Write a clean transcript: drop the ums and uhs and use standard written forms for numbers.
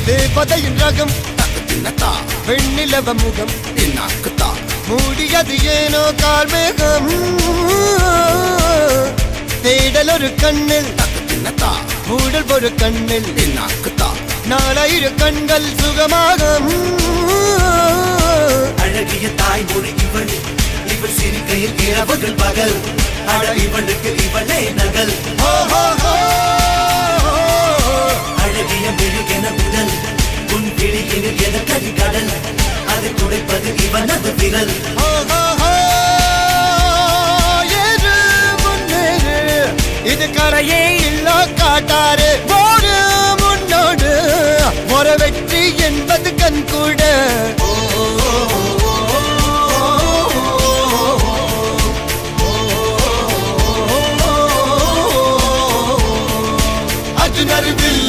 தேவதையின் ரகம் வெண்ணிலவ முகம் மூடியது ஏனோ கார்மேகம் தேடல் ஒரு கண்ணில் மூடல் ஒரு கண்ணில் நாலாயிர கண்கள் சுகமாக அழகிய தாய்மொழி இவள் இவள் சிரிக்கையில் இரவுகள் பகல் அழ இவளுக்கு இவளே நகல்.